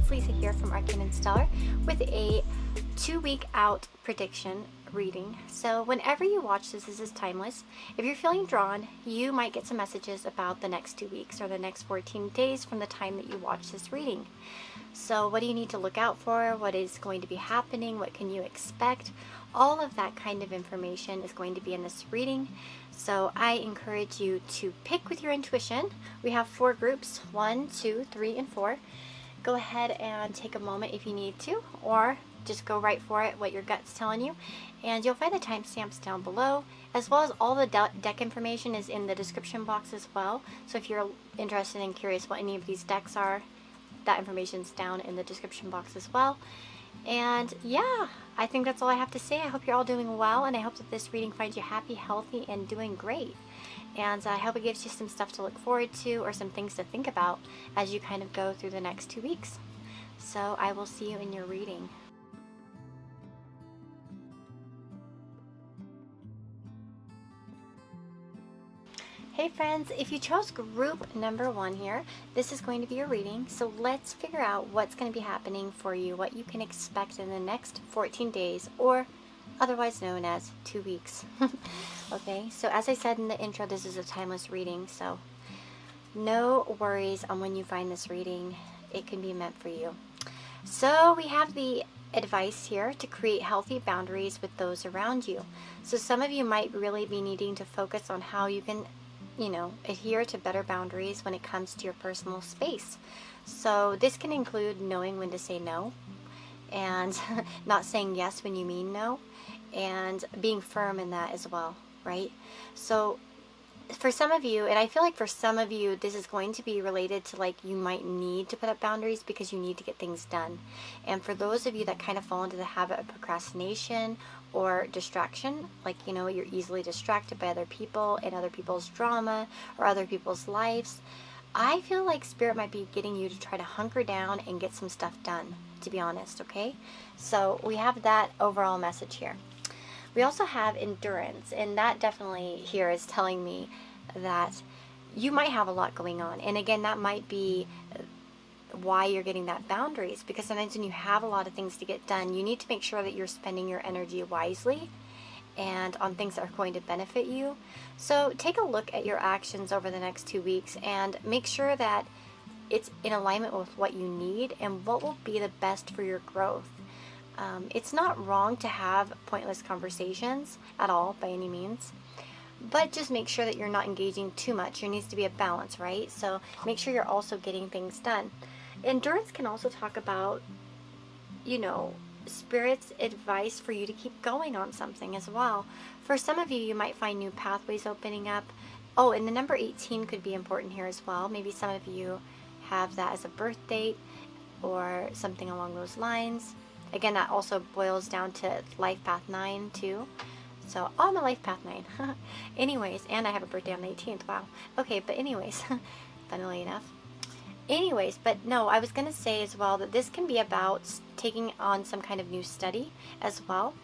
it's Lisa here from Arcane and Stellar with a 2-week out prediction reading. So whenever you watch this is timeless. If you're feeling drawn, you might get some messages about the next 2 weeks or the next 14 days from the time that you watch this reading. So what do you need to look out for? What is going to be happening? What can you expect? All of that kind of information is going to be in this reading. So I encourage you to pick with your intuition. We have 4 groups, 1, 2, 3, and 4. Go ahead and take a moment if you need to, or just go right for it, what your gut's telling you. And you'll find the timestamps down below, as well as all the deck information is in the description box as well. So if you're interested and curious what any of these decks are, that information's down in the description box as well. And yeah, I think that's all I have to say. I hope you're all doing well, and I hope that this reading finds you happy, healthy, and doing great. And I hope it gives you some stuff to look forward to, or some things to think about as you kind of go through the next 2 weeks. So I will see you in your reading. Hey friends, if you chose group number 1 here, this is going to be your reading. So let's figure out what's going to be happening for you, what you can expect in the next 14 days, or otherwise known as 2 weeks. Okay, so as I said in the intro, this is a timeless reading, so no worries on when you find this reading. It can be meant for you. So we have the advice here to create healthy boundaries with those around you. So some of you might really be needing to focus on how you can adhere to better boundaries when it comes to your personal space. So this can include knowing when to say no, and not saying yes when you mean no, and being firm in that as well, right? So for some of you, and I feel like for some of you, this is going to be related to, like, you might need to put up boundaries because you need to get things done. And for those of you that kind of fall into the habit of procrastination or distraction, like, you're easily distracted by other people and other people's drama or other people's lives, I feel like Spirit might be getting you to try to hunker down and get some stuff done, to be honest, okay? So we have that overall message here. We also have endurance, and that definitely here is telling me that you might have a lot going on. And again, that might be why you're getting that boundaries, because sometimes when you have a lot of things to get done, you need to make sure that you're spending your energy wisely and on things that are going to benefit you. So take a look at your actions over the next 2 weeks and make sure that it's in alignment with what you need and what will be the best for your growth. It's not wrong to have pointless conversations at all, by any means, but just make sure that you're not engaging too much. There needs to be a balance, right? So make sure you're also getting things done. Endurance can also talk about, Spirit's advice for you to keep going on something as well. For some of you, you might find new pathways opening up. Oh, and the number 18 could be important here as well. Maybe some of you have that as a birth date or something along those lines. Again, that also boils down to Life Path 9 too. So, I'm a Life Path 9. Anyways, and I have a birthday on the 18th. Wow. Okay, but anyways, funnily enough. Anyways, but no, I was going to say as well that this can be about taking on some kind of new study as well.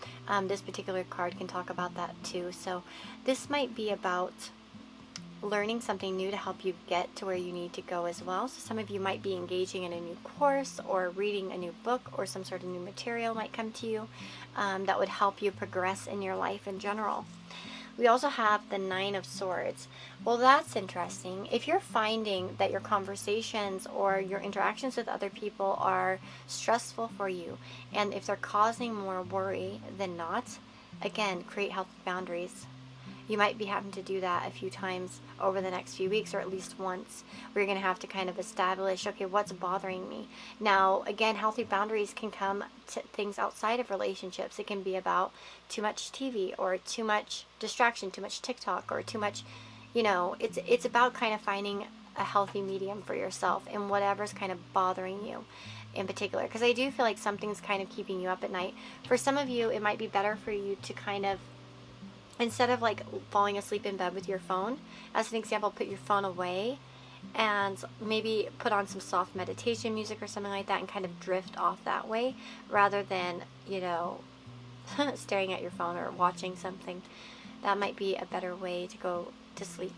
This particular card can talk about that too. So this might be about learning something new to help you get to where you need to go as well. So some of you might be engaging in a new course or reading a new book, or some sort of new material might come to you that would help you progress in your life in general. We also have the 9 of Swords. Well, that's interesting. If you're finding that your conversations or your interactions with other people are stressful for you, and if they're causing more worry than not, again, create healthy boundaries. You might be having to do that a few times over the next few weeks, or at least once, where you're going to have to kind of establish, okay, what's bothering me? Now, again, healthy boundaries can come to things outside of relationships. It can be about too much TV, or too much distraction, too much TikTok, or too much, it's about kind of finding a healthy medium for yourself and whatever's kind of bothering you in particular. Because I do feel like something's kind of keeping you up at night. For some of you, it might be better for you to kind of, instead of like falling asleep in bed with your phone, as an example, put your phone away and maybe put on some soft meditation music or something like that and kind of drift off that way, rather than, staring at your phone or watching something. That might be a better way to go to sleep.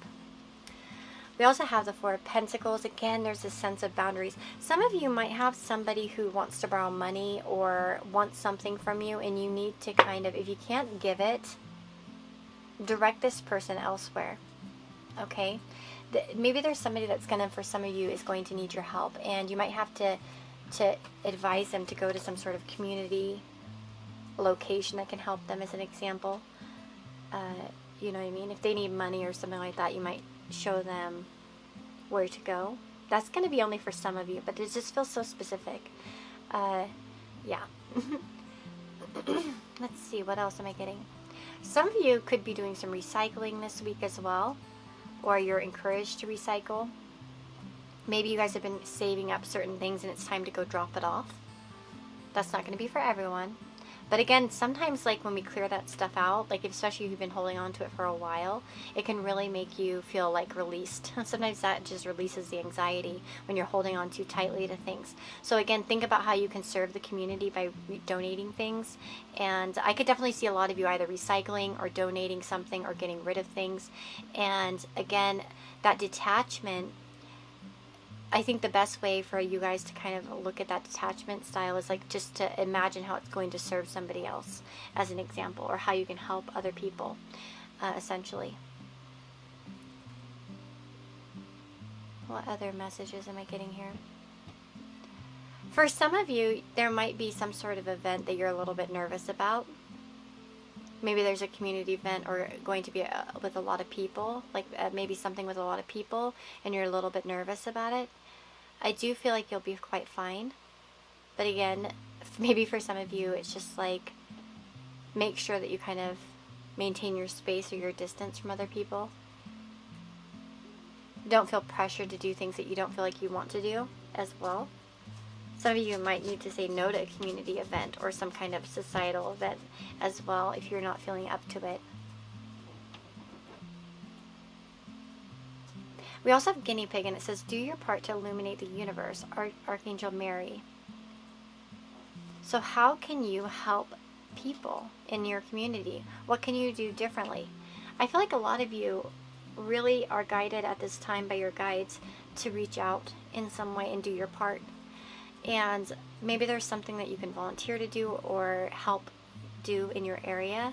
We also have the Four of Pentacles. Again, there's a sense of boundaries. Some of you might have somebody who wants to borrow money or wants something from you, and you need to kind of, if you can't give it, direct this person elsewhere. Okay? Maybe there's somebody that's going to, for some of you, is going to need your help, and you might have to advise them to go to some sort of community location that can help them, as an example. You know what I mean? If they need money or something like that, you might show them where to go. That's going to be only for some of you, but it just feels so specific. Yeah. Let's see, what else am I getting? Some of you could be doing some recycling this week as well, or you're encouraged to recycle. Maybe you guys have been saving up certain things and it's time to go drop it off. That's not going to be for everyone. But again, sometimes like when we clear that stuff out, like especially if you've been holding on to it for a while, it can really make you feel like released. Sometimes that just releases the anxiety when you're holding on too tightly to things. So again, think about how you can serve the community by donating things. And I could definitely see a lot of you either recycling or donating something or getting rid of things. And again, that detachment, I think the best way for you guys to kind of look at that detachment style is like just to imagine how it's going to serve somebody else, as an example, or how you can help other people, essentially. What other messages am I getting here? For some of you, there might be some sort of event that you're a little bit nervous about. Maybe there's a community event or going to be with a lot of people, like maybe something with a lot of people, and you're a little bit nervous about it. I do feel like you'll be quite fine. But again, maybe for some of you, it's just like, make sure that you kind of maintain your space or your distance from other people. Don't feel pressured to do things that you don't feel like you want to do as well. Some of you might need to say no to a community event or some kind of societal event as well if you're not feeling up to it. We also have guinea pig, and it says, do your part to illuminate the universe, Archangel Mary. So how can you help people in your community? What can you do differently? I feel like a lot of you really are guided at this time by your guides to reach out in some way and do your part. And maybe there's something that you can volunteer to do or help do in your area.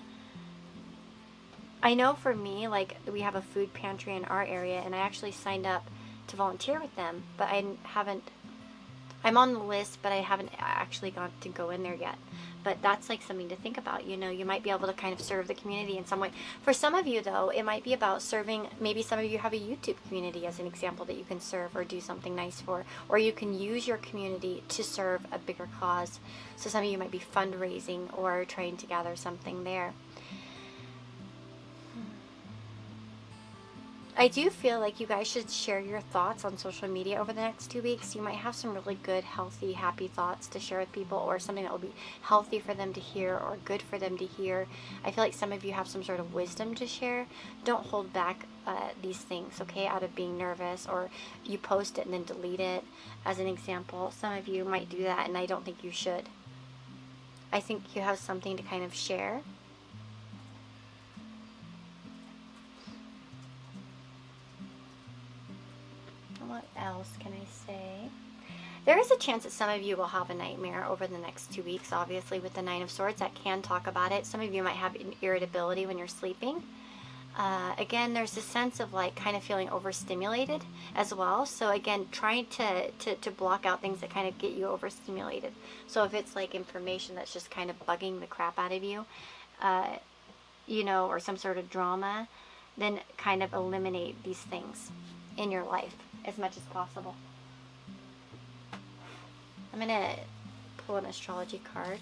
I know for me, like, we have a food pantry in our area, and I actually signed up to volunteer with them, but I'm on the list, but I haven't actually got to go in there yet. But that's like something to think about. You know, you might be able to kind of serve the community in some way. For some of you, though, it might be about serving. Maybe some of you have a YouTube community as an example that you can serve or do something nice for. Or you can use your community to serve a bigger cause. So some of you might be fundraising or trying to gather something there. I do feel like you guys should share your thoughts on social media over the next 2 weeks. You might have some really good, healthy, happy thoughts to share with people, or something that will be healthy for them to hear or good for them to hear. I feel like some of you have some sort of wisdom to share. Don't hold back these things, okay, out of being nervous, or you post it and then delete it, as an example. Some of you might do that, and I don't think you should. I think you have something to kind of share. What else can I say? There is a chance that some of you will have a nightmare over the next 2 weeks, obviously, with the Nine of Swords. That can talk about it. Some of you might have an irritability when you're sleeping. Again, there's a sense of like kind of feeling overstimulated as well. So again, trying to block out things that kind of get you overstimulated. So if it's like information that's just kind of bugging the crap out of you, you know, or some sort of drama, then kind of eliminate these things in your life as much as possible. I'm going to pull an astrology card.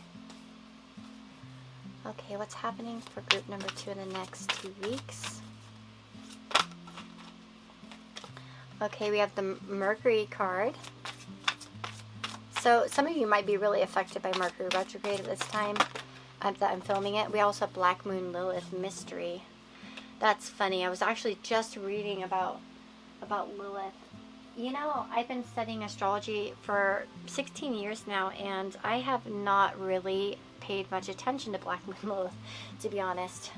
Okay, what's happening for group number 2 in the next 2 weeks? Okay, we have the Mercury card. So some of you might be really affected by Mercury retrograde at this time that I'm filming it. We also have Black Moon Lilith mystery. That's funny. I was actually just reading about Lilith. You know, I've been studying astrology for 16 years now, and I have not really paid much attention to Black Moon Lilith, to be honest.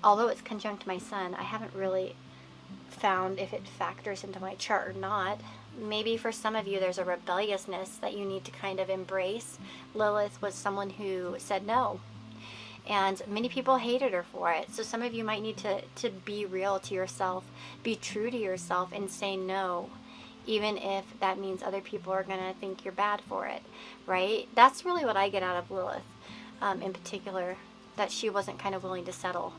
Although it's conjunct my sun, I haven't really found if it factors into my chart or not. Maybe for some of you there's a rebelliousness that you need to kind of embrace. Lilith was someone who said no, and many people hated her for it. So some of you might need to be real to yourself, be true to yourself, and say no, even if that means other people are going to think you're bad for it, right? That's really what I get out of Lilith, in particular, that she wasn't kind of willing to settle,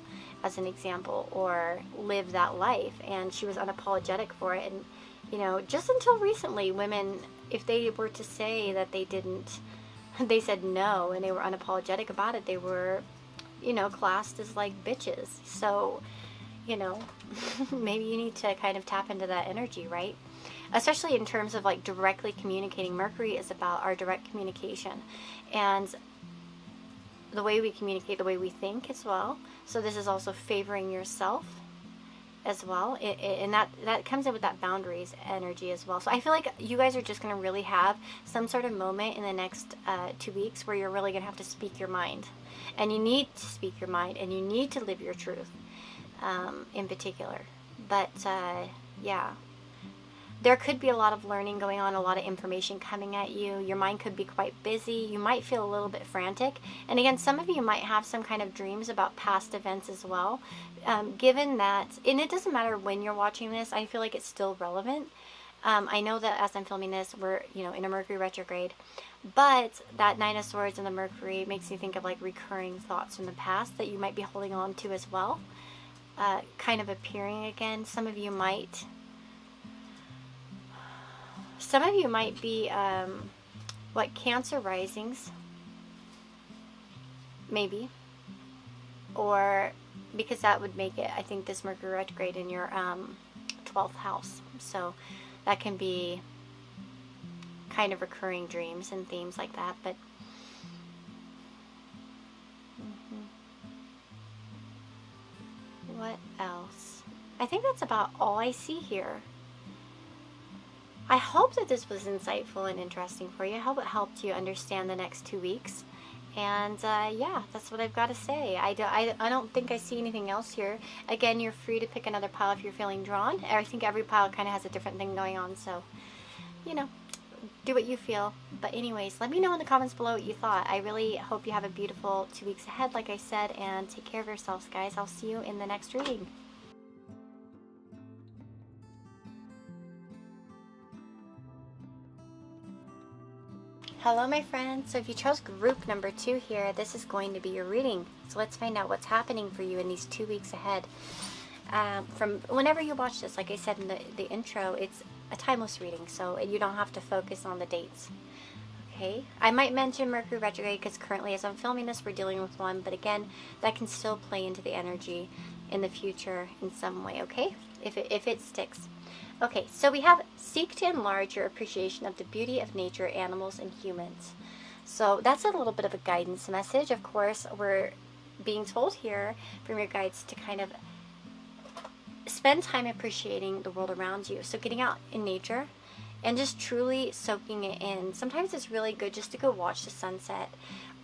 as an example, or live that life, and she was unapologetic for it. And you know, just until recently, women, if they were to say that they didn't, they said no, and they were unapologetic about it, they were, you know, classed as like bitches. So, you know, maybe you need to kind of tap into that energy, right? Especially in terms of like directly communicating. Mercury is about our direct communication, and the way we communicate, the way we think as well. So this is also favoring yourself as well, and that comes in with that boundaries energy as well. So I feel like you guys are just going to really have some sort of moment in the next 2 weeks where you're really going to have to speak your mind, and you need to speak your mind, and you need to live your truth, in particular. But yeah, there could be a lot of learning going on, a lot of information coming at you. Your mind could be quite busy. You might feel a little bit frantic. And again, some of you might have some kind of dreams about past events as well. Given that, and it doesn't matter when you're watching this, I feel like it's still relevant. I know that as I'm filming this, we're, you know, in a Mercury retrograde. But that Nine of Swords and the Mercury makes me think of like recurring thoughts from the past that you might be holding on to as well. Kind of appearing again. Some of you might be, Cancer risings, maybe, or because that would make it, I think, this Mercury retrograde in your 12th house. So that can be kind of recurring dreams and themes like that. But what else? I think that's about all I see here. I hope that this was insightful and interesting for you. I hope it helped you understand the next 2 weeks. And yeah, that's what I've got to say. I don't think I see anything else here. Again, you're free to pick another pile if you're feeling drawn. I think every pile kind of has a different thing going on. So, you know, do what you feel. But anyways, let me know in the comments below what you thought. I really hope you have a beautiful 2 weeks ahead, like I said. And take care of yourselves, guys. I'll see you in the next reading. Hello my friends, so if you chose group number 2 here, this is going to be your reading. So let's find out what's happening for you in these 2 weeks ahead. From whenever you watch this, like I said in the intro, it's a timeless reading, so you don't have to focus on the dates. Okay, I might mention Mercury retrograde because currently as I'm filming this, we're dealing with one, but again, that can still play into the energy in the future in some way, okay? If it sticks. Okay, so we have seek to enlarge your appreciation of the beauty of nature, animals, and humans. So that's a little bit of a guidance message. Of course, we're being told here from your guides to kind of spend time appreciating the world around you. So getting out in nature and just truly soaking it in. Sometimes it's really good just to go watch the sunset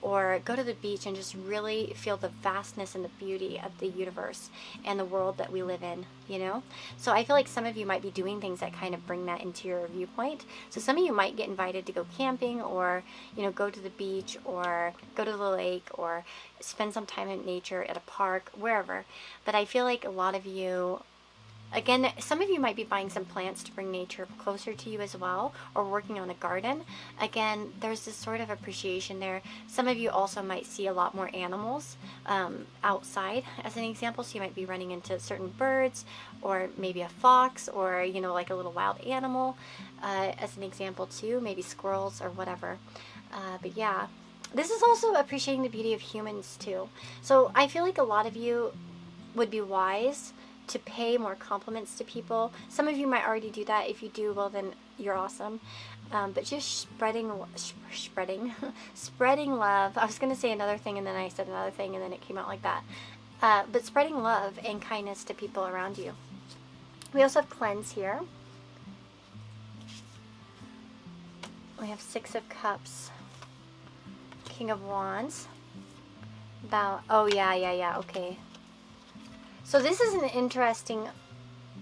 or go to the beach and just really feel the vastness and the beauty of the universe and the world that we live in, you know? So I feel like some of you might be doing things that kind of bring that into your viewpoint. So some of you might get invited to go camping or, you know, go to the beach or go to the lake or spend some time in nature at a park, wherever. But I feel like a lot of you, again, some of you might be buying some plants to bring nature closer to you as well, or working on a garden. Again, there's this sort of appreciation there. Some of you also might see a lot more animals outside, as an example. So you might be running into certain birds, or maybe a fox, or, you know, like a little wild animal, as an example too, maybe squirrels or whatever. But yeah, this is also appreciating the beauty of humans too. So I feel like a lot of you would be wise to pay more compliments to people. Some of you might already do that. If you do, well, then you're awesome. But just spreading love. I was going to say another thing, and then I said another thing, and then it came out like that. But spreading love and kindness to people around you. We also have cleanse here. We have 6 of Cups, King of Wands. Oh yeah, okay. So this is an interesting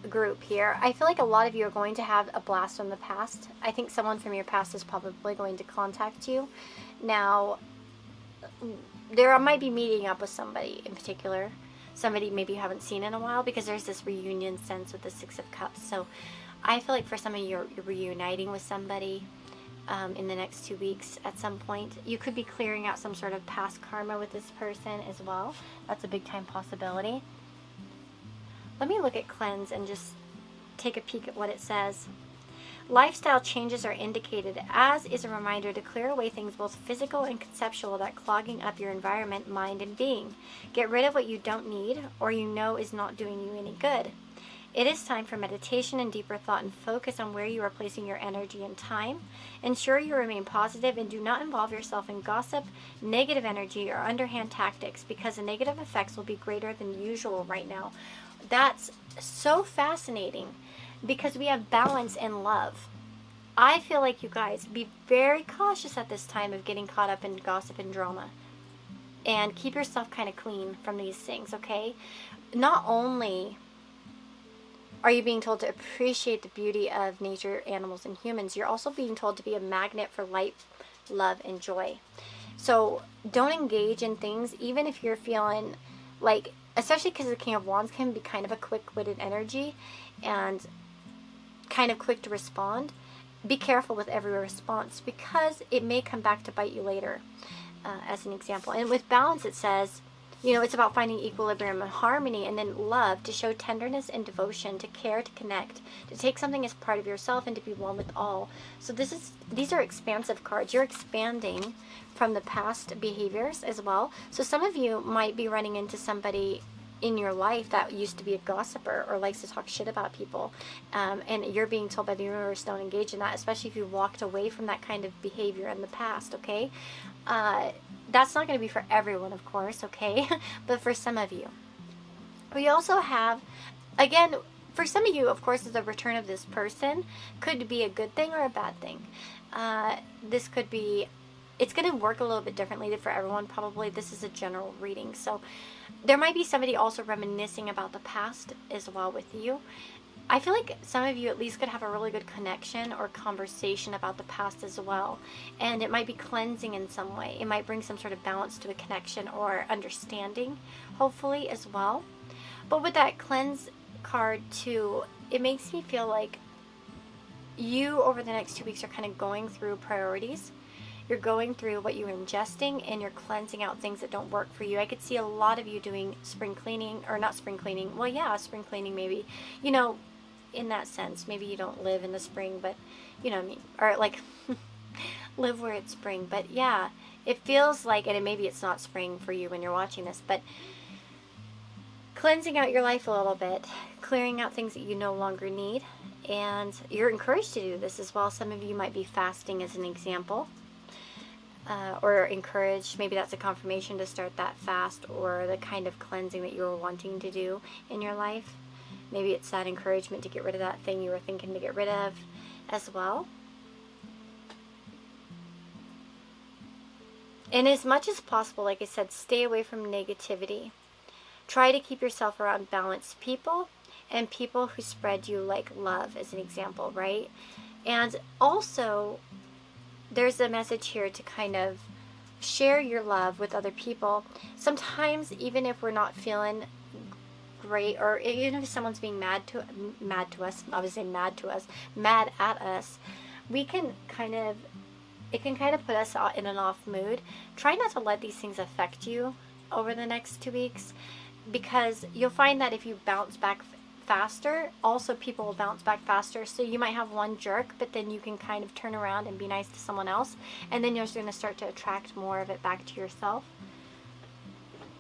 group here, I feel like a lot of you are going to have a blast from the past. I think someone from your past is probably going to contact you. Now, there might be meeting up with somebody in particular. Somebody maybe you haven't seen in a while, because there's this reunion sense with the Six of Cups. So I feel like for some of you, you're reuniting with somebody in the next 2 weeks at some point. You could be clearing out some sort of past karma with this person as well. That's a big time possibility. Let me look at cleanse and just take a peek at what it says. Lifestyle changes are indicated, as is a reminder to clear away things both physical and conceptual that clogging up your environment, mind, and being. Get rid of what you don't need or you know is not doing you any good. It is time for meditation and deeper thought, and focus on where you are placing your energy and time. Ensure you remain positive and do not involve yourself in gossip, negative energy, or underhand tactics, because the negative effects will be greater than usual right now. That's so fascinating, because we have balance and love. I feel like you guys be very cautious at this time of getting caught up in gossip and drama, and keep yourself kind of clean from these things, okay? Not only are you being told to appreciate the beauty of nature, animals, and humans, you're also being told to be a magnet for light, love, and joy. So don't engage in things, even if you're feeling like, especially because the King of Wands can be kind of a quick-witted energy and kind of quick to respond. Be careful with every response, because it may come back to bite you later, as an example. And with balance, it says, you know, it's about finding equilibrium and harmony, and then love, to show tenderness and devotion, to care, to connect, to take something as part of yourself, and to be one with all. So these are expansive cards. You're expanding from the past behaviors as well. So some of you might be running into somebody in your life that used to be a gossiper or likes to talk shit about people, and you're being told by the universe, don't engage in that, especially if you walked away from that kind of behavior in the past, okay? That's not going to be for everyone, of course, okay? But for some of you. We also have, again, for some of you, of course, the return of this person could be a good thing or a bad thing. This could be, it's going to work a little bit differently for everyone, probably. This is a general reading, so there might be somebody also reminiscing about the past as well with you. I feel like some of you at least could have a really good connection or conversation about the past as well. And it might be cleansing in some way. It might bring some sort of balance to a connection or understanding, hopefully, as well. But with that cleanse card too, it makes me feel like you over the next 2 weeks are kind of going through priorities. You're going through what you're ingesting, and you're cleansing out things that don't work for you. I could see a lot of you doing spring cleaning, or not spring cleaning. Well, yeah, spring cleaning maybe. You know, in that sense, maybe you don't live in the spring, but you know what I mean, or like live where it's spring. But yeah, it feels like, and maybe it's not spring for you when you're watching this, but cleansing out your life a little bit, clearing out things that you no longer need. And you're encouraged to do this as well. Some of you might be fasting as an example, or encouraged. Maybe that's a confirmation to start that fast, or the kind of cleansing that you were wanting to do in your life. Maybe it's that encouragement to get rid of that thing you were thinking to get rid of as well. And as much as possible, like I said, stay away from negativity. Try to keep yourself around balanced people, and people who spread you like love, as an example, right? And also, there's a message here to kind of share your love with other people. Sometimes, even if we're not feeling great, or even if someone's being mad at us, we can kind of, it can kind of put us in an off mood. Try not to let these things affect you over the next 2 weeks, because you'll find that if you bounce back faster, also people will bounce back faster. So you might have one jerk, but then you can kind of turn around and be nice to someone else, and then you're going to start to attract more of it back to yourself.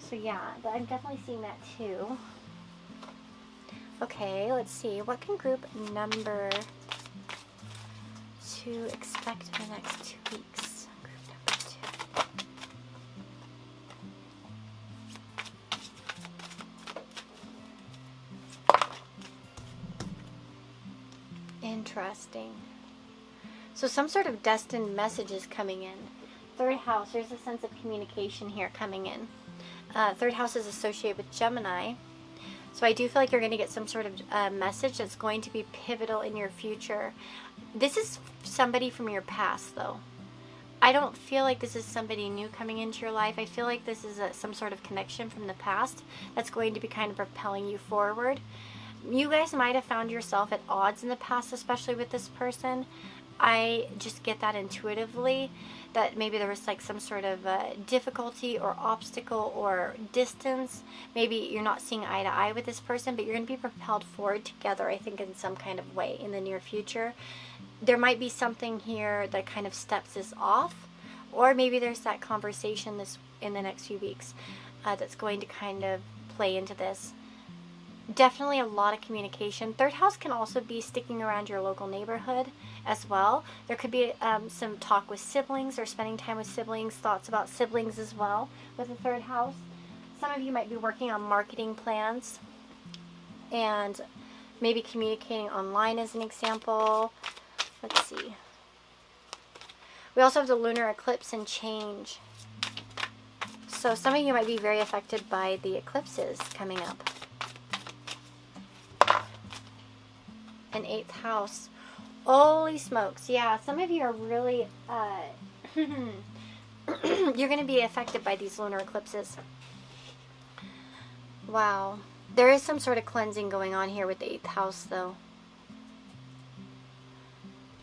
So yeah, but I'm definitely seeing that too. Okay, let's see. What can group number 2 expect in the next 2 weeks? Group number 2. Interesting. So some sort of destined message is coming in. Third house, there's a sense of communication here coming in. Third house is associated with Gemini. So I do feel like you're going to get some sort of message that's going to be pivotal in your future. This is somebody from your past, though. I don't feel like this is somebody new coming into your life. I feel like this is some sort of connection from the past that's going to be kind of propelling you forward. You guys might have found yourself at odds in the past, especially with this person. I just get that intuitively, that maybe there was like some sort of difficulty or obstacle or distance. Maybe you're not seeing eye to eye with this person, but you're going to be propelled forward together, I think, in some kind of way in the near future. There might be something here that kind of steps this off, or maybe there's that conversation in the next few weeks that's going to kind of play into this. Definitely a lot of communication. Third house can also be sticking around your local neighborhood as well. There could be some talk with siblings or spending time with siblings, thoughts about siblings as well with the third house. Some of you might be working on marketing plans and maybe communicating online as an example. Let's see. We also have the lunar eclipse and change. So some of you might be very affected by the eclipses coming up. An 8th house. Holy smokes. Yeah, some of you are really you're going to be affected by these lunar eclipses. Wow. There is some sort of cleansing going on here with the 8th house, though.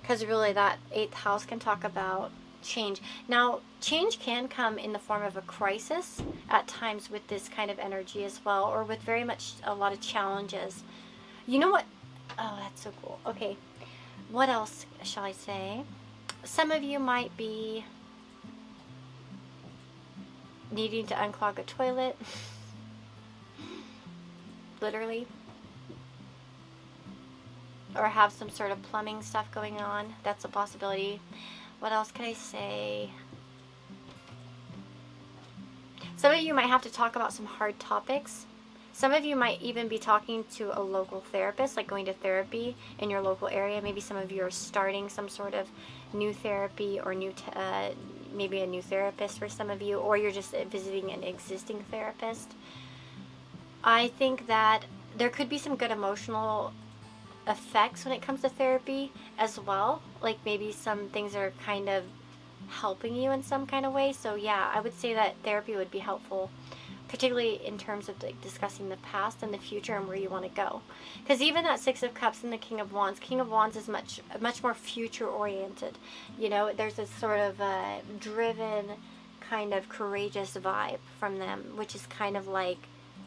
Because really that 8th house can talk about change. Now, change can come in the form of a crisis at times with this kind of energy as well, or with very much a lot of challenges. You know what? Oh, that's so cool. Okay. What else shall I say? Some of you might be needing to unclog a toilet. Literally. Or have some sort of plumbing stuff going on. That's a possibility. What else can I say? Some of you might have to talk about some hard topics. Some of you might even be talking to a local therapist, like going to therapy in your local area. Maybe some of you are starting some sort of new therapy or maybe a new therapist for some of you, or you're just visiting an existing therapist. I think that there could be some good emotional effects when it comes to therapy as well. Like maybe some things are kind of helping you in some kind of way. So yeah, I would say that therapy would be helpful, particularly in terms of like discussing the past and the future and where you want to go. Because even that 6 of Cups and the King of Wands is much more future oriented. You know, there's this sort of driven, kind of courageous vibe from them, which is kind of like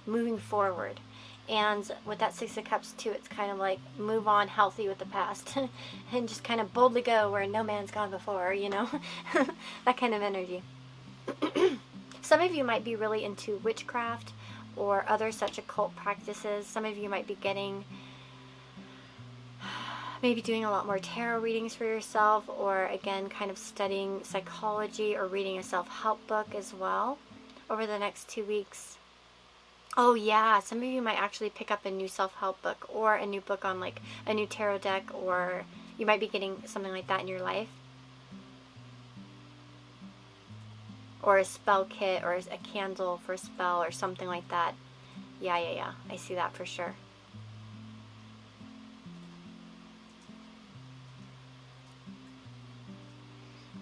moving forward. And with that 6 of Cups too, it's kind of like move on healthy with the past and just kind of boldly go where no man's gone before, you know, that kind of energy. Some of you might be really into witchcraft or other such occult practices. Some of you might be maybe doing a lot more tarot readings for yourself, or again, kind of studying psychology or reading a self-help book as well over the next 2 weeks. Oh yeah, some of you might actually pick up a new self-help book or a new book on like a new tarot deck, or you might be getting something like that in your life. Or a spell kit, or a candle for a spell, or something like that. Yeah. I see that for sure.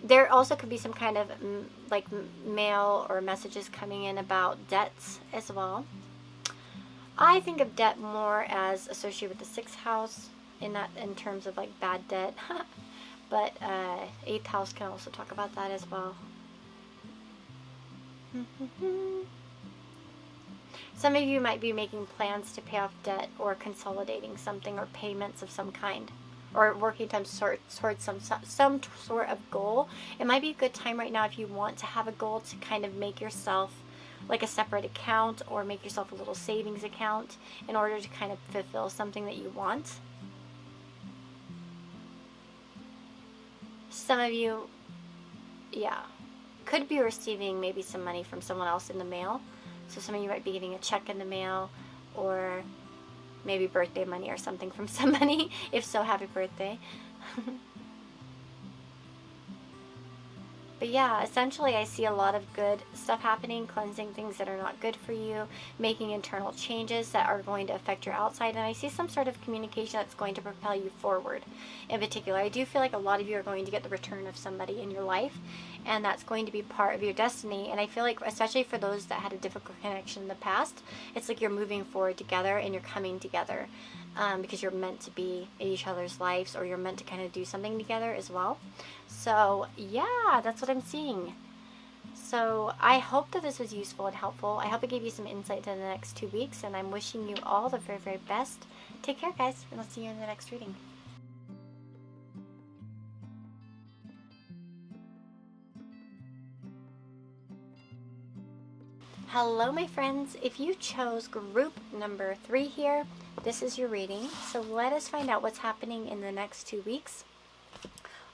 There also could be some kind of like mail or messages coming in about debts as well. I think of debt more as associated with the 6th house in terms of like bad debt. But 8th house can also talk about that as well. Some of you might be making plans to pay off debt, or consolidating something, or payments of some kind, or working towards some sort of goal. It might be a good time right now if you want to have a goal to kind of make yourself like a separate account, or make yourself a little savings account in order to kind of fulfill something that you want. Some of you, yeah, could be receiving maybe some money from someone else in the mail. So some of you might be getting a check in the mail, or maybe birthday money or something from somebody. If so, happy birthday. But But yeah, essentially I see a lot of good stuff happening, cleansing things that are not good for you, making internal changes that are going to affect your outside, and I see some sort of communication that's going to propel you forward. In particular, I do feel like a lot of you are going to get the return of somebody in your life, and that's going to be part of your destiny. And I feel like, especially for those that had a difficult connection in the past, it's like you're moving forward together and you're coming together. Because you're meant to be in each other's lives, or you're meant to kind of do something together as well. So yeah, that's what I'm seeing. So I hope that this was useful and helpful. I hope it gave you some insight to the next 2 weeks, and I'm wishing you all the very, very best. Take care, guys, and I'll see you in the next reading. Hello, my friends. If you chose group number 3 here, this is your reading. So let us find out what's happening in the next 2 weeks.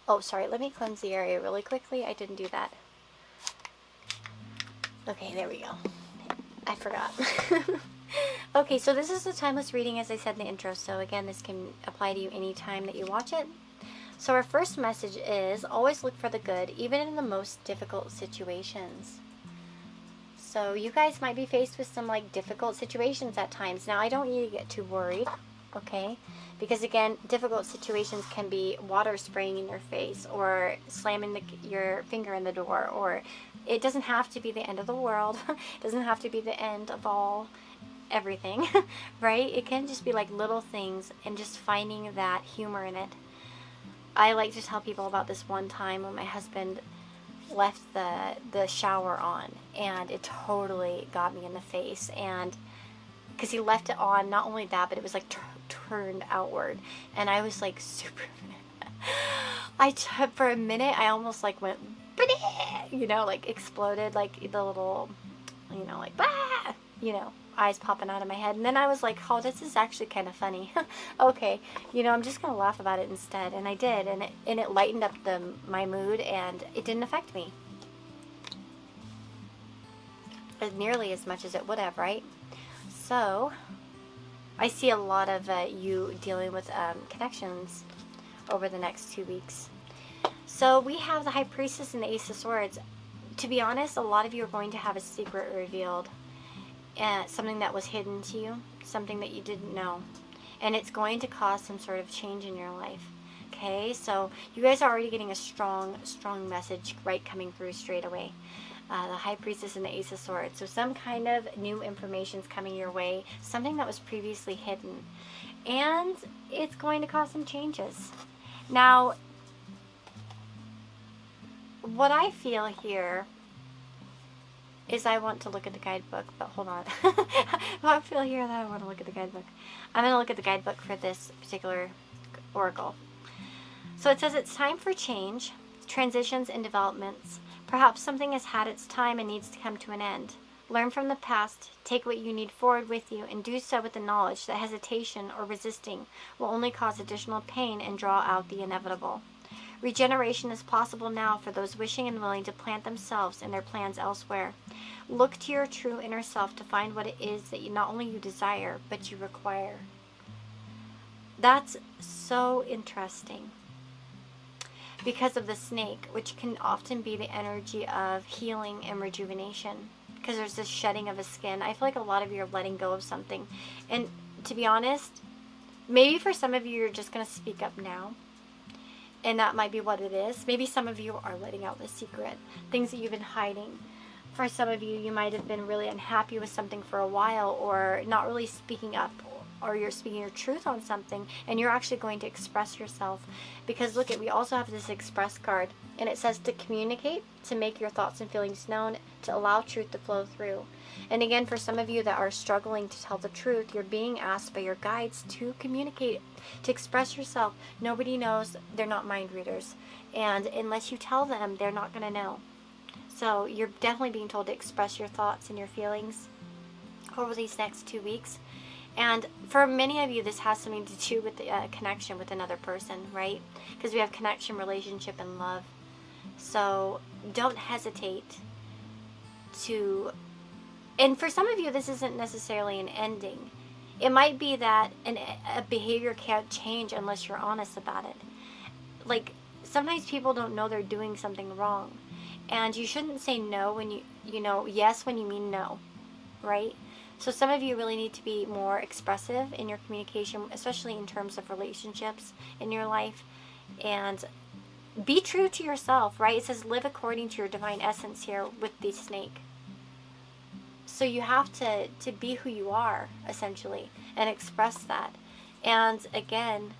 Oh, sorry. Let me cleanse the area really quickly. I didn't do that. Okay, there we go. I forgot. Okay, so this is a timeless reading, as I said in the intro. So again, this can apply to you anytime that you watch it. So our first message is always look for the good, even in the most difficult situations. So you guys might be faced with some like difficult situations at times. Now, I don't need to get too worried, okay? Because again, difficult situations can be water spraying in your face, or slamming your finger in the door, or it doesn't have to be the end of the world. It doesn't have to be the end of everything, right? It can just be like little things, and just finding that humor in it. I like to tell people about this one time when my husband left the shower on, and it totally got me in the face. And because he left it on, not only that, but it was like turned outward, and I was like super for a minute I almost like went, you know, like exploded, like the little, you know, like bah! You know, eyes popping out of my head. And then I was like, oh, this is actually kind of funny. Okay, you know, I'm just gonna laugh about it instead. And I did, and it lightened up my mood, and it didn't affect me as nearly as much as it would have, right? So I see a lot of you dealing with connections over the next 2 weeks. So we have the High Priestess and the Ace of Swords. To be honest, a lot of you are going to have a secret revealed. Something that was hidden to you, something that you didn't know, and it's going to cause some sort of change in your life. Okay, so you guys are already getting a strong message right coming through straight away. The High Priestess and the Ace of Swords. So some kind of new information is coming your way, something that was previously hidden, and it's going to cause some changes. Now, what I feel here is I want to look at the guidebook, but hold on. I feel here that I want to look at the guidebook. I'm going to look at the guidebook for this particular oracle. So it says it's time for change, transitions, and developments. Perhaps something has had its time and needs to come to an end. Learn from the past, take what you need forward with you, and do so with the knowledge that hesitation or resisting will only cause additional pain and draw out the inevitable. Regeneration is possible now for those wishing and willing to plant themselves and their plans elsewhere. Look to your true inner self to find what it is that not only you desire, but you require. That's so interesting. Because of the snake, which can often be the energy of healing and rejuvenation. Because there's this shedding of a skin. I feel like a lot of you are letting go of something. And to be honest, maybe for some of you, you're just going to speak up now. And that might be what it is. Maybe some of you are letting out the secret, things that you've been hiding. For some of you, you might have been really unhappy with something for a while, or not really speaking up, or you're speaking your truth on something, and you're actually going to express yourself. Because look, we also have this express card, and it says to communicate, to make your thoughts and feelings known, to allow truth to flow through. And again, for some of you that are struggling to tell the truth, you're being asked by your guides to communicate, to express yourself. Nobody knows. They're not mind readers. And unless you tell them, they're not going to know. So you're definitely being told to express your thoughts and your feelings over these next 2 weeks. And for many of you, this has something to do with the connection with another person, right? Because we have connection, relationship, and love. So don't hesitate to... And for some of you, this isn't necessarily an ending. It might be that a behavior can't change unless you're honest about it. Like, sometimes people don't know they're doing something wrong. And you shouldn't say no when yes when you mean no, right? So some of you really need to be more expressive in your communication, especially in terms of relationships in your life. And be true to yourself, right? It says live according to your divine essence here with the snake. So you have to be who you are, essentially, and express that. And again,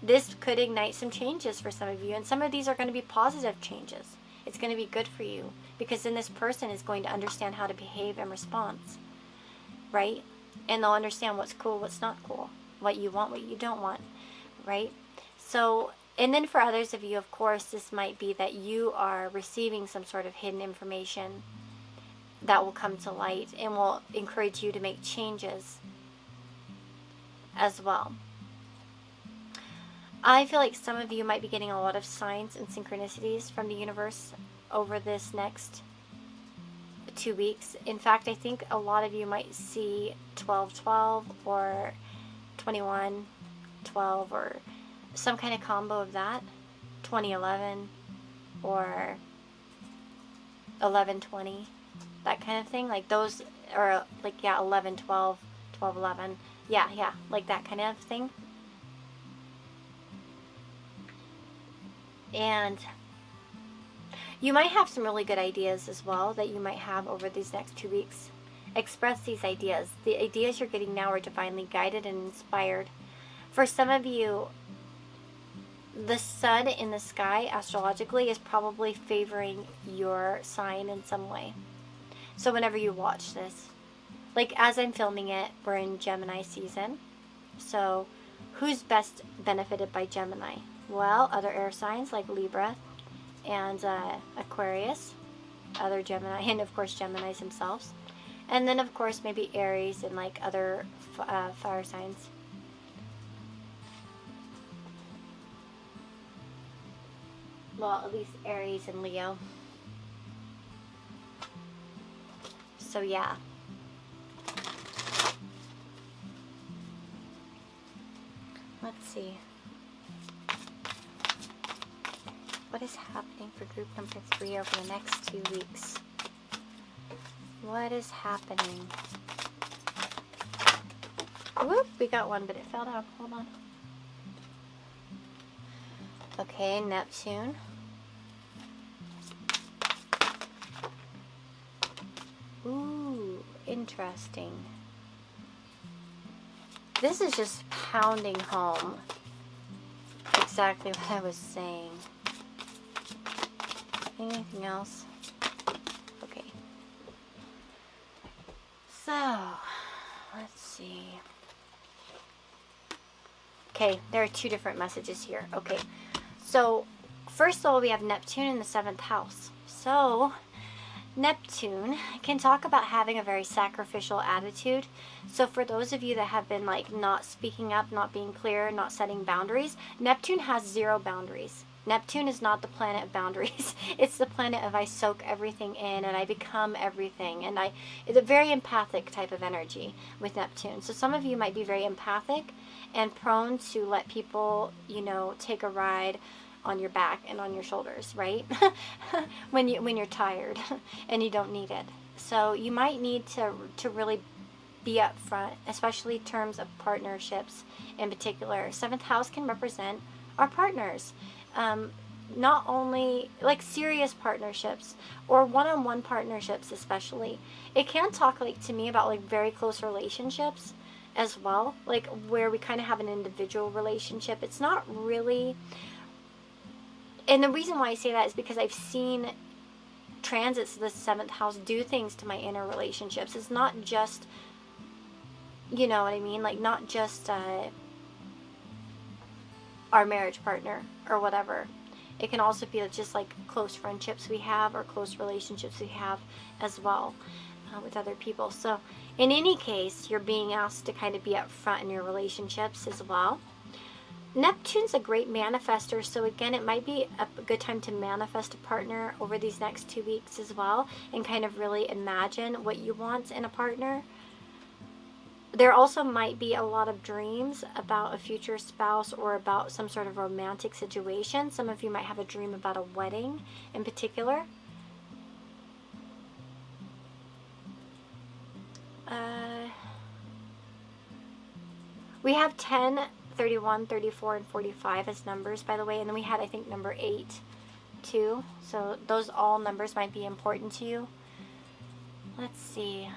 this could ignite some changes for some of you. And some of these are going to be positive changes. It's going to be good for you. Because then this person is going to understand how to behave in response. Right? And they'll understand what's cool, what's not cool. What you want, what you don't want. Right? So, and then for others of you, of course, this might be that you are receiving some sort of hidden information that will come to light and will encourage you to make changes as well. I feel like some of you might be getting a lot of signs and synchronicities from the universe over this next 2 weeks. In fact, I think a lot of you might see 12-12 or 21-12 or some kind of combo of that. 20-11 or 11-20. That kind of thing, like those, or like, yeah, 11-12, 12-11, yeah, like that kind of thing. And you might have some really good ideas as well that you might have over these next 2 weeks. Express these ideas. The ideas you're getting now are divinely guided and inspired. For some of you, the sun in the sky astrologically is probably favoring your sign in some way. So whenever you watch this, like as I'm filming it, we're in Gemini season. So who's best benefited by Gemini? Well, other air signs like Libra and Aquarius, other Gemini, and of course Geminis themselves. And then of course maybe Aries and like other fire signs. Well, at least Aries and Leo. So yeah. Let's see. What is happening for group number 3 over the next 2 weeks? What is happening? Whoop, we got one, but it fell down. Hold on. Okay, Neptune. Ooh, interesting. This is just pounding home exactly what I was saying. Anything else? Okay. So, let's see. Okay, there are 2 different messages here. Okay, so first of all, we have Neptune in the 7th house. So, Neptune can talk about having a very sacrificial attitude. So for those of you that have been like not speaking up, not being clear, not setting boundaries, Neptune has 0 boundaries. Neptune is not the planet of boundaries. It's the planet of I soak everything in and I become everything. And it's a very empathic type of energy with Neptune. So some of you might be very empathic and prone to let people, take a ride on your back and on your shoulders, right? when you're tired and you don't need it. So you might need to really be upfront, especially in terms of partnerships in particular. 7th house can represent our partners. Not only like serious partnerships or one-on-one partnerships especially. It can talk to me about like very close relationships as well, like where we kind of have an individual relationship. It's not really. And the reason why I say that is because I've seen transits of the 7th house do things to my inner relationships. It's not just, you know what I mean? Like not just our marriage partner or whatever. It can also be just like close friendships we have or close relationships we have as well with other people. So in any case, you're being asked to kind of be upfront in your relationships as well. Neptune's a great manifester, so again, it might be a good time to manifest a partner over these next 2 weeks as well, and kind of really imagine what you want in a partner. There also might be a lot of dreams about a future spouse or about some sort of romantic situation. Some of you might have a dream about a wedding in particular. We have 10, 31, 34, and 45 as numbers, by the way. And then we had, I think, number 8 too. So those all numbers might be important to you. Let's see.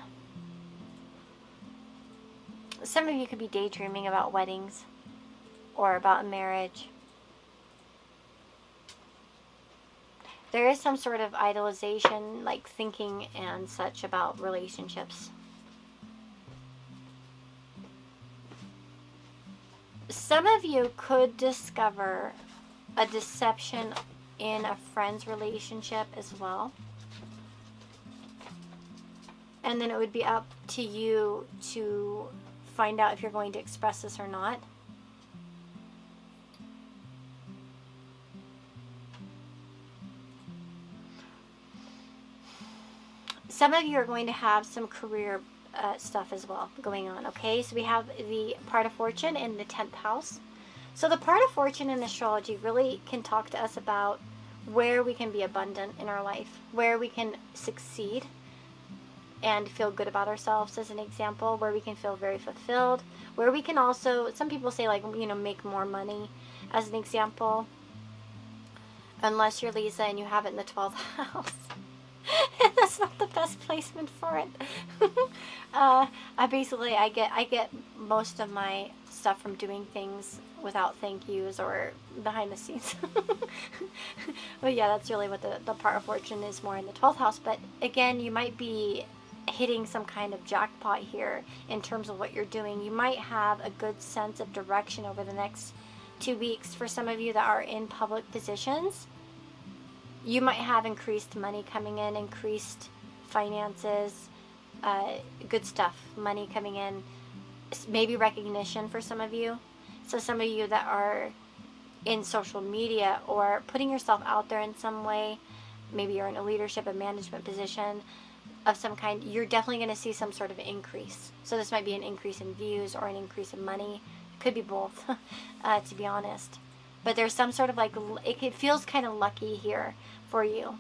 Some of you could be daydreaming about weddings or about a marriage. There is some sort of idolization, like thinking and such about relationships. Some of you could discover a deception in a friend's relationship as well. And then it would be up to you to find out if you're going to express this or not. Some of you are going to have some career stuff as well going on, okay? So we have the part of fortune in the 10th house. So the part of fortune in astrology really can talk to us about where we can be abundant in our life, where we can succeed and feel good about ourselves, as an example, where we can feel very fulfilled, where we can also, some people say, like, you know, make more money, as an example, unless you're Lisa and you have it in the 12th house. That's not the best placement for it. I get most of my stuff from doing things without thank yous or behind the scenes. But yeah, that's really what the part of fortune is, more in the 12th house. But again, you might be hitting some kind of jackpot here in terms of what you're doing. You might have a good sense of direction over the next 2 weeks. For some of you that are in public positions, you might have increased money coming in, increased finances, good stuff, money coming in, maybe recognition for some of you. So some of you that are in social media or putting yourself out there in some way, maybe you're in a leadership, a management position of some kind, you're definitely going to see some sort of increase. So this might be an increase in views or an increase in money. It could be both, to be honest. But there's some sort of, like, it feels kind of lucky here for you.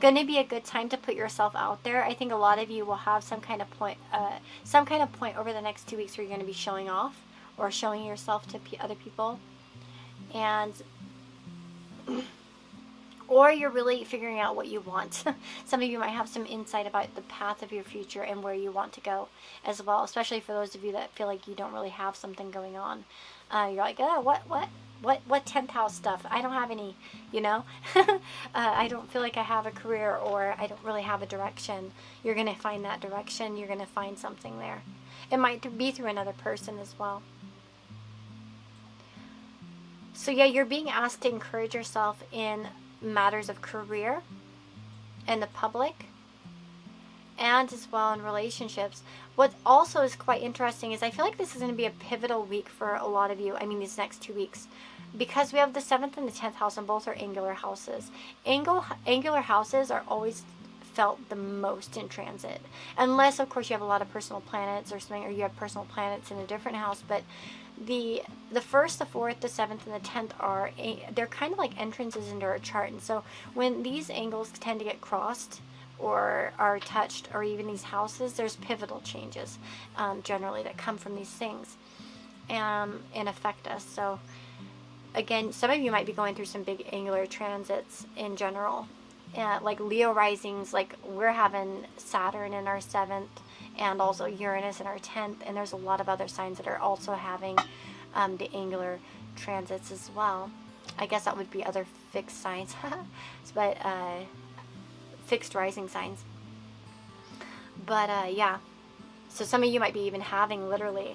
Going to be a good time to put yourself out there. I think a lot of you will have some kind of point over the next 2 weeks where you're going to be showing off or showing yourself to other people, and or you're really figuring out what you want. Some of you might have some insight about the path of your future and where you want to go as well, especially for those of you that feel like you don't really have something going on. You're like, oh, what 10th house stuff? I don't have any, you know. I don't feel like I have a career, or I don't really have a direction. You're going to find that direction. You're going to find something there. It might be through another person as well. So yeah, you're being asked to encourage yourself in matters of career in the public, and as well in relationships. What also is quite interesting is I feel like this is going to be a pivotal week for a lot of you. I mean, these next 2 weeks, because we have the 7th and the 10th house, and both are angular houses. Angular houses are always felt the most in transit, unless of course you have a lot of personal planets or something, or you have personal planets in a different house. But the 1st, the 4th, the 7th, and the 10th they're kind of like entrances into our chart. And so when these angles tend to get crossed or are touched, or even these houses, there's pivotal changes generally that come from these things and affect us. So again, some of you might be going through some big angular transits in general, like Leo risings. Like, we're having Saturn in our 7th and also Uranus in our 10th, and there's a lot of other signs that are also having the angular transits as well. I guess that would be other fixed signs, but fixed rising signs. But yeah, so some of you might be even having literally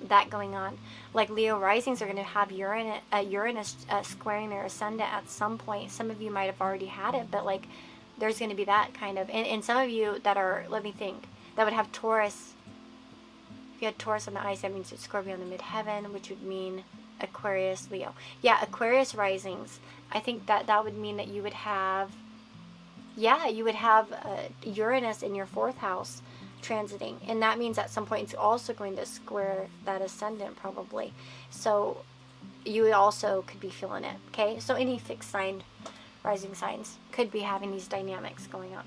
that going on. Like, Leo risings are going to have Uranus squaring their ascendant at some point. Some of you might have already had it, but like, there's going to be that kind of, and some of you that are, let me think, that would have Taurus. If you had Taurus on the ice, that means it's Scorpio in the midheaven, which would mean Aquarius, Leo. Yeah, Aquarius risings. I think that would mean that you would have, yeah, you would have Uranus in your 4th house transiting, and that means at some point it's also going to square that ascendant probably. So you also could be feeling it. Okay, so any fixed sign, rising signs could be having these dynamics going on.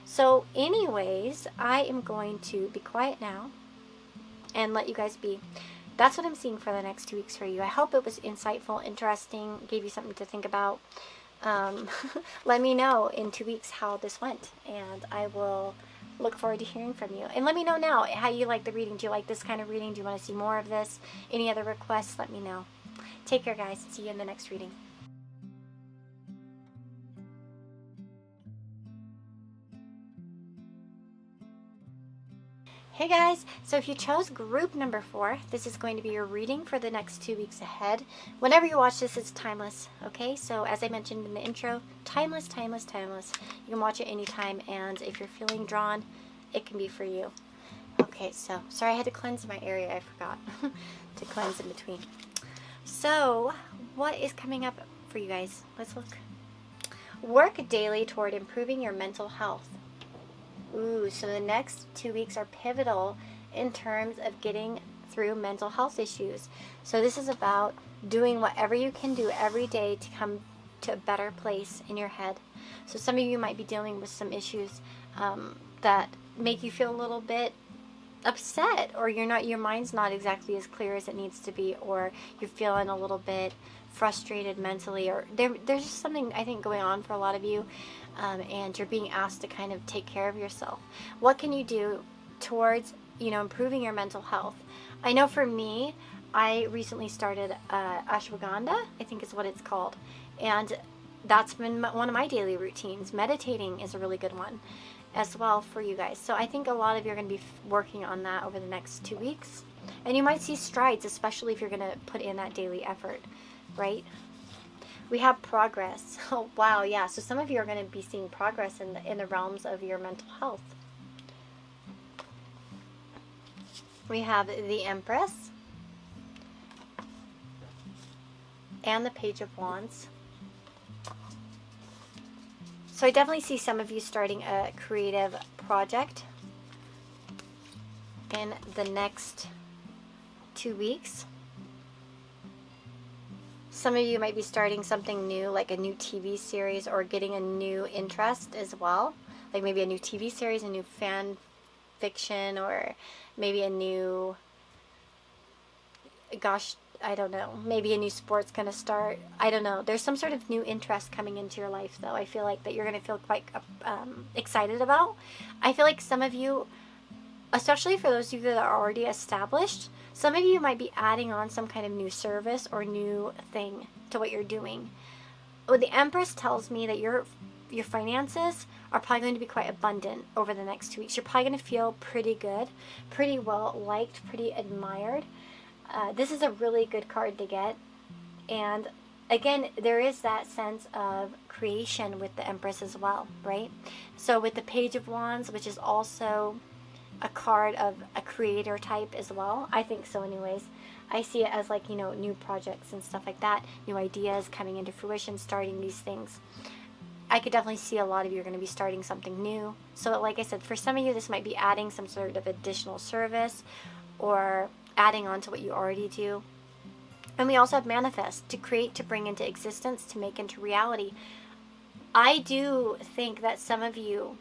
So anyways, I am going to be quiet now and let you guys be. That's what I'm seeing for the next 2 weeks for you. I hope it was insightful, interesting, gave you something to think about. Let me know in 2 weeks how this went, and I will look forward to hearing from you. And let me know now how you like the reading. Do you like this kind of reading? Do you want to see more of this? Any other requests? Let me know. Take care, guys. See you in the next reading. Hey guys, so if you chose group number 4, this is going to be your reading for the next 2 weeks ahead. Whenever you watch this, it's timeless, okay? So as I mentioned in the intro, timeless, timeless, timeless. You can watch it anytime, and if you're feeling drawn, it can be for you. Okay, so, sorry I had to cleanse my area, I forgot to cleanse in between. So, what is coming up for you guys? Let's look. Work daily toward improving your mental health. Ooh, so the next 2 weeks are pivotal in terms of getting through mental health issues. So this is about doing whatever you can do every day to come to a better place in your head. So some of you might be dealing with some issues that make you feel a little bit upset, or your mind's not exactly as clear as it needs to be, or you're feeling a little bit frustrated mentally, or there's just something I think going on for a lot of you, and you're being asked to kind of take care of yourself. What can you do towards improving your mental health? I know for me, I recently started ashwagandha, I think is what it's called, and that's been one of my daily routines. Meditating is a really good one as well for you guys. So I think a lot of you are going to be working on that over the next 2 weeks, and you might see strides, especially if you're going to put in that daily effort, right? We have progress. Oh wow, yeah. So some of you are going to be seeing progress in the realms of your mental health. We have the Empress and the Page of Wands. So I definitely see some of you starting a creative project in the next 2 weeks. Some of you might be starting something new, like a new TV series, or getting a new interest as well. Like maybe a new TV series, a new fan fiction, or maybe a new, gosh, I don't know, maybe a new sport's going to start. I don't know. There's some sort of new interest coming into your life, though. I feel like that you're going to feel quite excited about. I feel like some of you, especially for those of you that are already established, some of you might be adding on some kind of new service or new thing to what you're doing. Well, the Empress tells me that your finances are probably going to be quite abundant over the next 2 weeks. You're probably going to feel pretty good, pretty well liked, pretty admired. This is a really good card to get. And again, there is that sense of creation with the Empress as well, right? So with the Page of Wands, which is also a card of a creator type as well, I think so anyways. I see it as like, new projects and stuff like that, new ideas coming into fruition, starting these things. I could definitely see a lot of you are going to be starting something new. So like I said, for some of you, this might be adding some sort of additional service or adding on to what you already do. And we also have manifest, to create, to bring into existence, to make into reality. I do think that some of you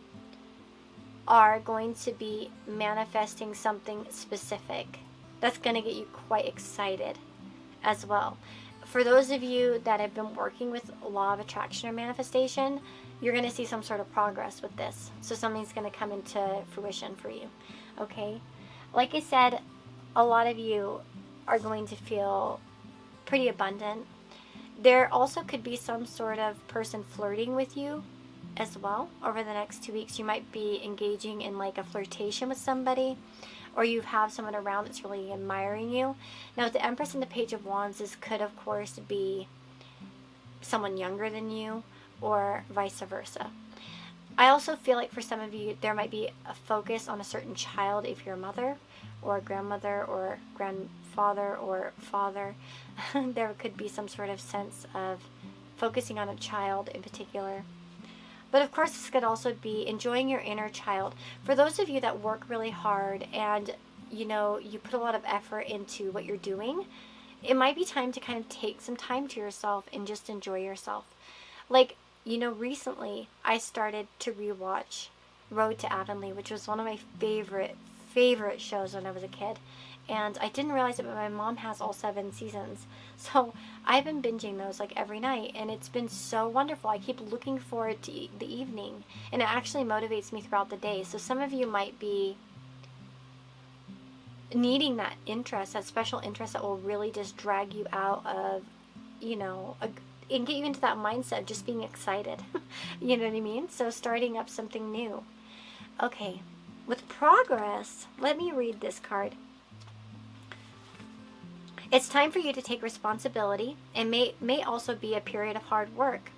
are going to be manifesting something specific that's going to get you quite excited as well. For those of you that have been working with law of attraction or manifestation, you're going to see some sort of progress with this. So something's going to come into fruition for you. Okay? Like I said, a lot of you are going to feel pretty abundant. There also could be some sort of person flirting with you as well over the next 2 weeks. You might be engaging in like a flirtation with somebody, or you have someone around that's really admiring you. Now with the Empress and the Page of Wands, this could of course be someone younger than you, or vice versa. I also feel like for some of you, there might be a focus on a certain child if you're a mother, or a grandmother, or grandfather, or father. There could be some sort of sense of focusing on a child in particular. But of course, this could also be enjoying your inner child. For those of you that work really hard and, you know, you put a lot of effort into what you're doing, it might be time to kind of take some time to yourself and just enjoy yourself. Like, you know, recently I started to rewatch Road to Avonlea, which was one of my favorite shows when I was a kid. And I didn't realize it, but my mom has all 7 seasons. So I've been binging those like every night, and it's been so wonderful. I keep looking forward to the evening, and it actually motivates me throughout the day. So some of you might be needing that interest, that special interest that will really just drag you out of, you know, and get you into that mindset of just being excited. You know what I mean? So starting up something new. Okay, with progress, let me read this card. It's time for you to take responsibility, and may also be a period of hard work.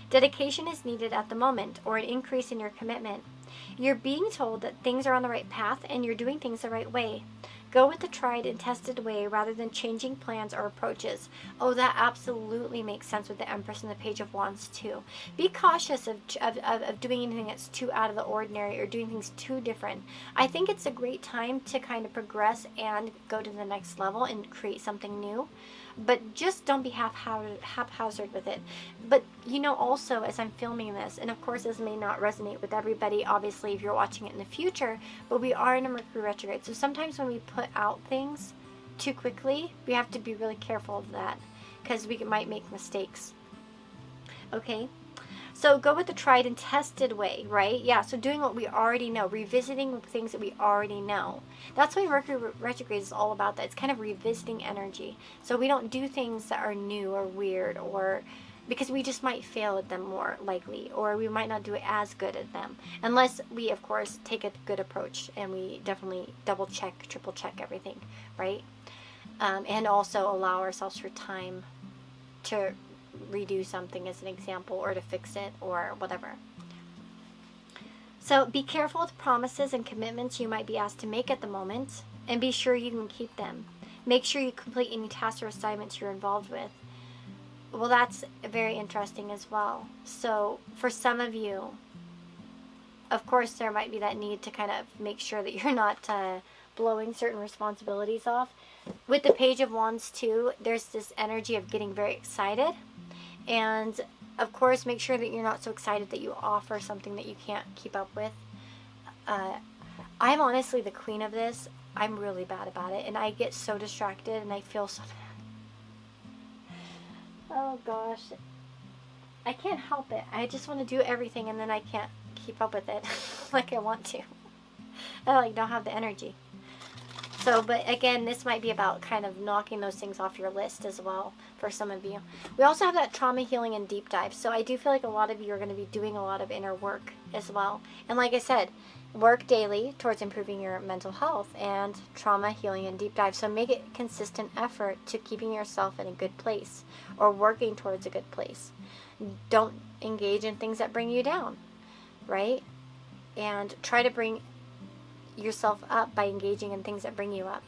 Dedication is needed at the moment, or an increase in your commitment. You're being told that things are on the right path and you're doing things the right way. Go with the tried and tested way rather than changing plans or approaches. Oh, that absolutely makes sense with the Empress and the Page of Wands too. Be cautious of doing anything that's too out of the ordinary or doing things too different. I think it's a great time to kind of progress and go to the next level and create something new. But just don't be haphazard with it. But, you know, also as I'm filming this, and of course this may not resonate with everybody, obviously, if you're watching it in the future, but we are in a Mercury retrograde. So sometimes when we put out things too quickly, we have to be really careful of that, because we might make mistakes. Okay? So go with the tried and tested way, right? Yeah, so doing what we already know, revisiting things that we already know. That's why Mercury retrograde is all about that. It's kind of revisiting energy. So we don't do things that are new or weird, or because we just might fail at them more likely, or we might not do it as good at them. Unless we, of course, take a good approach and we definitely double check, triple check everything, right? And also allow ourselves for time to redo something as an example, or to fix it, or whatever. So be careful with promises and commitments you might be asked to make at the moment, and be sure you can keep them. Make sure you complete any tasks or assignments you're involved with. Well, that's very interesting as well. So for some of you, of course, there might be that need to kind of make sure that you're not blowing certain responsibilities off. With the Page of Wands too, there's this energy of getting very excited. And of course, make sure that you're not so excited that you offer something that you can't keep up with. I'm honestly the queen of this. I'm really bad about it, and I get so distracted and I feel so bad. Oh gosh. I can't help it. I just want to do everything, and then I can't keep up with it like I want to. I don't have the energy. So, but again, this might be about kind of knocking those things off your list as well for some of you. We also have that trauma healing and deep dive. So I do feel like a lot of you are going to be doing a lot of inner work as well. And like I said, work daily towards improving your mental health and trauma healing and deep dive. So make it consistent effort to keeping yourself in a good place or working towards a good place. Don't engage in things that bring you down, right? And try to bring yourself up by engaging in things that bring you up.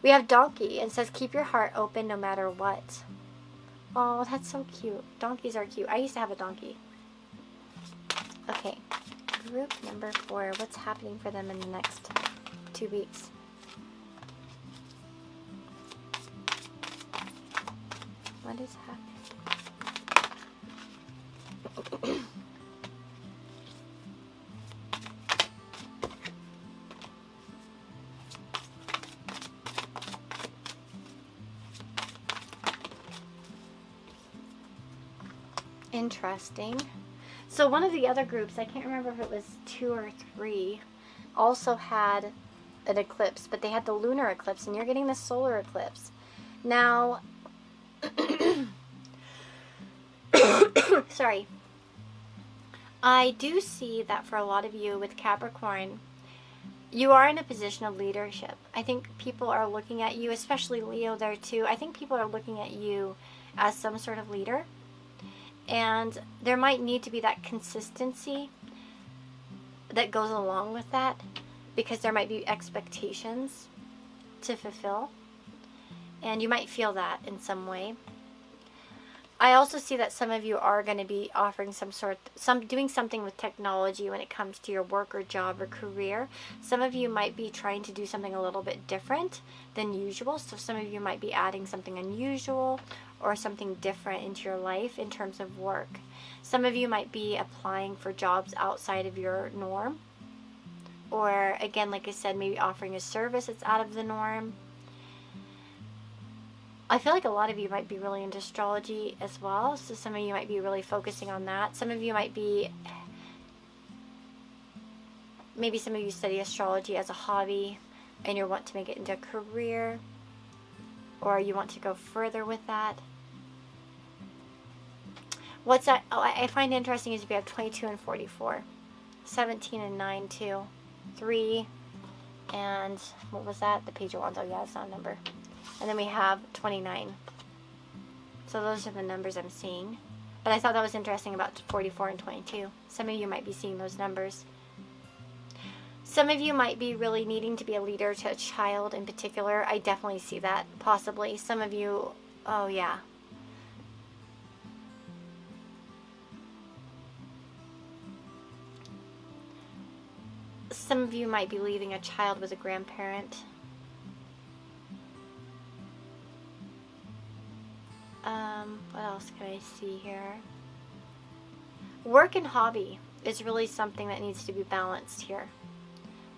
We have Donkey, and says keep your heart open no matter what. Oh, that's so cute. Donkeys are cute. I used to have a donkey. Okay, group number 4. What's happening for them in the next 2 weeks? What is happening? Interesting. So one of the other groups, I can't remember if it was 2 or 3, also had an eclipse, but they had the lunar eclipse, and you're getting the solar eclipse. Now, sorry. I do see that for a lot of you with Capricorn, you are in a position of leadership. I think people are looking at you, especially Leo there too. I think people are looking at you as some sort of leader. And there might need to be that consistency that goes along with that, because there might be expectations to fulfill. And you might feel that in some way. I also see that some of you are going to be offering doing something with technology when it comes to your work or job or career. Some of you might be trying to do something a little bit different than usual. So some of you might be adding something unusual or something different into your life in terms of work. Some of you might be applying for jobs outside of your norm. Or again, like I said, maybe offering a service that's out of the norm. I feel like a lot of you might be really into astrology as well, so some of you might be really focusing on that. Some of you might be, maybe some of you study astrology as a hobby and you want to make it into a career, or you want to go further with that. What's that? Oh, I find interesting is we have 22 and 44, 17 and 9 too, 3, and what was that? The page of wands. Oh yeah, it's not a number. And then we have 29. So those are the numbers I'm seeing. But I thought that was interesting about 44 and 22. Some of you might be seeing those numbers. Some of you might be really needing to be a leader to a child in particular. I definitely see that, possibly. Some of you, oh yeah. Some of you might be leaving a child with a grandparent. What else can I see here? Work and hobby is really something that needs to be balanced here.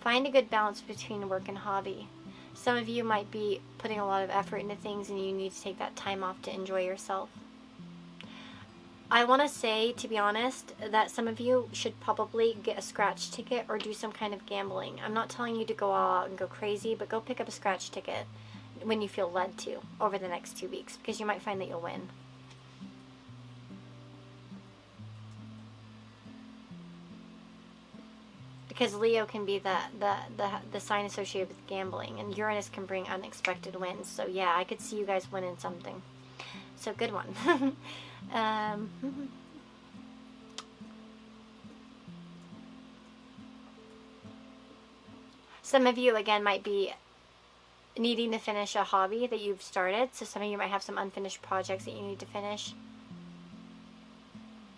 Find a good balance between work and hobby. Some of you might be putting a lot of effort into things and you need to take that time off to enjoy yourself. I want to say, to be honest, that some of you should probably get a scratch ticket or do some kind of gambling. I'm not telling you to go all out and go crazy, but go pick up a scratch ticket when you feel led to over the next 2 weeks, because you might find that you'll win. Because Leo can be the sign associated with gambling, and Uranus can bring unexpected wins. So yeah, I could see you guys winning something. So good one. Some of you, again, might be needing to finish a hobby that you've started. So some of you might have some unfinished projects that you need to finish.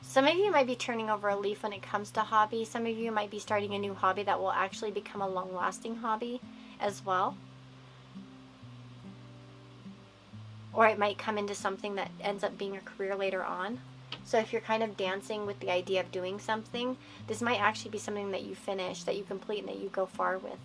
Some of you might be turning over a leaf when it comes to hobby. Some of you might be starting a new hobby that will actually become a long-lasting hobby as well. Or it might come into something that ends up being a career later on. So if you're kind of dancing with the idea of doing something, this might actually be something that you finish, that you complete, and that you go far with.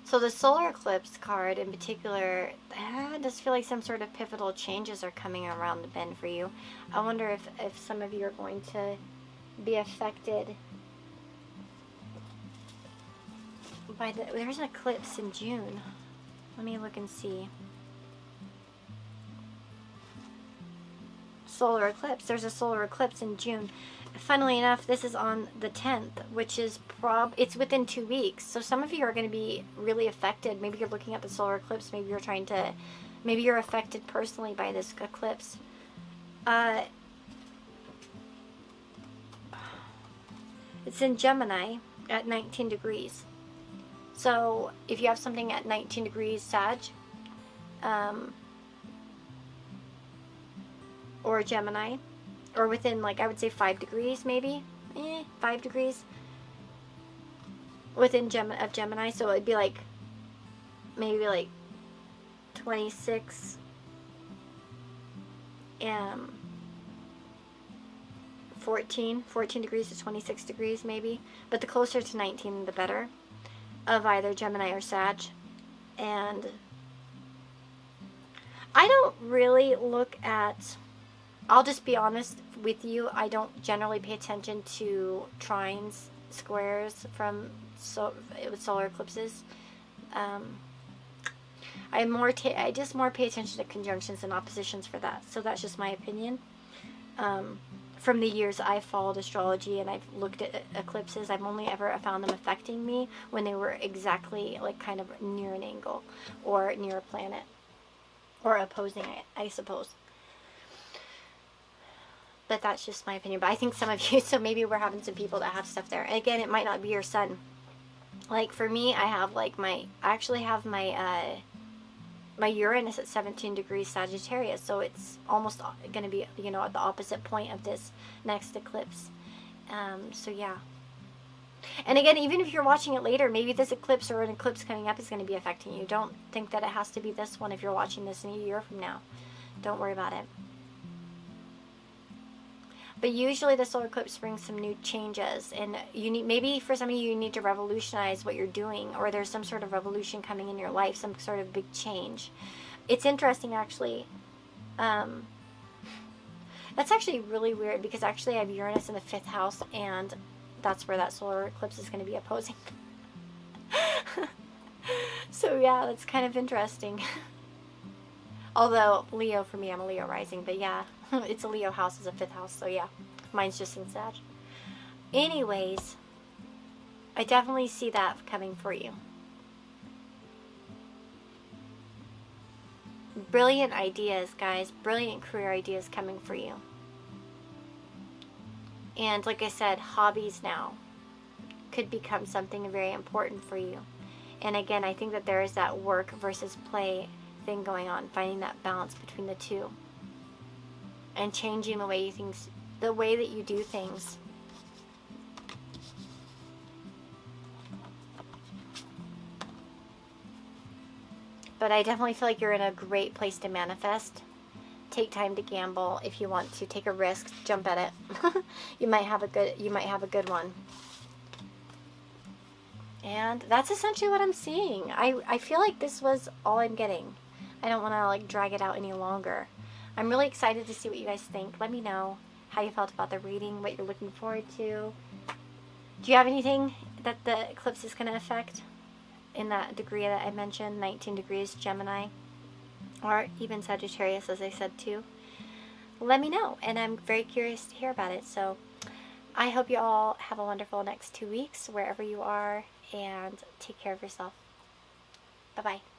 So the solar eclipse card in particular, I just feel like some sort of pivotal changes are coming around the bend for you. I wonder if some of you are going to be affected by there's an eclipse in June. Let me look and see. Solar eclipse. There's a solar eclipse in June. Funnily enough, this is on the 10th, which is it's within 2 weeks. So some of you are going to be really affected. Maybe you're looking at the solar eclipse. Maybe you're affected personally by this eclipse. It's in Gemini at 19 degrees. So if you have something at 19 degrees Sag, or Gemini, or within, like, I would say 5 degrees maybe, 5 degrees within Gemini, so it'd be like maybe like 26 14 degrees to 26 degrees maybe, but the closer to 19 the better, of either Gemini or Sag. And I don't really look at, I'll just be honest with you, I don't generally pay attention to trines, squares with solar eclipses. I just more pay attention to conjunctions and oppositions for that. So that's just my opinion. From the years I've followed astrology and I've looked at eclipses, I've only ever found them affecting me when they were exactly like kind of near an angle or near a planet or opposing it, I suppose. But that's just my opinion. But I think some of you, so maybe we're having some people that have stuff there. And again, it might not be your sun. Like for me, I have like I actually have my my Uranus at 17 degrees Sagittarius, so it's almost going to be, you know, at the opposite point of this next eclipse. So yeah. And again, even if you're watching it later, maybe this eclipse or an eclipse coming up is going to be affecting you. Don't think that it has to be this one if you're watching this in a year from now. Don't worry about it. But usually the solar eclipse brings some new changes, and you need, maybe for some of you, you need to revolutionize what you're doing, or there's some sort of revolution coming in your life, some sort of big change. It's interesting, actually. That's actually really weird, because actually I have Uranus in the 5th house, and that's where that solar eclipse is going to be opposing. So yeah, that's kind of interesting. Although Leo for me, I'm a Leo rising, but yeah, it's a Leo house as a 5th house, so yeah, mine's just in Sag. Anyways, I definitely see that coming for you. Brilliant ideas, guys. Brilliant career ideas coming for you. And like I said, hobbies now could become something very important for you. And again, I think that there is that work versus play thing going on, finding that balance between the two. And changing the way that you do things. But I definitely feel like you're in a great place to manifest. Take time to gamble if you want to. Take a risk, jump at it. you might have a good one. And that's essentially what I'm seeing. I feel like this was all I'm getting. I don't want to like drag it out any longer. I'm really excited to see what you guys think. Let me know how you felt about the reading, what you're looking forward to. Do you have anything that the eclipse is going to affect in that degree that I mentioned, 19 degrees Gemini, or even Sagittarius, as I said too? Let me know, and I'm very curious to hear about it. So I hope you all have a wonderful next 2 weeks wherever you are, and take care of yourself. Bye-bye.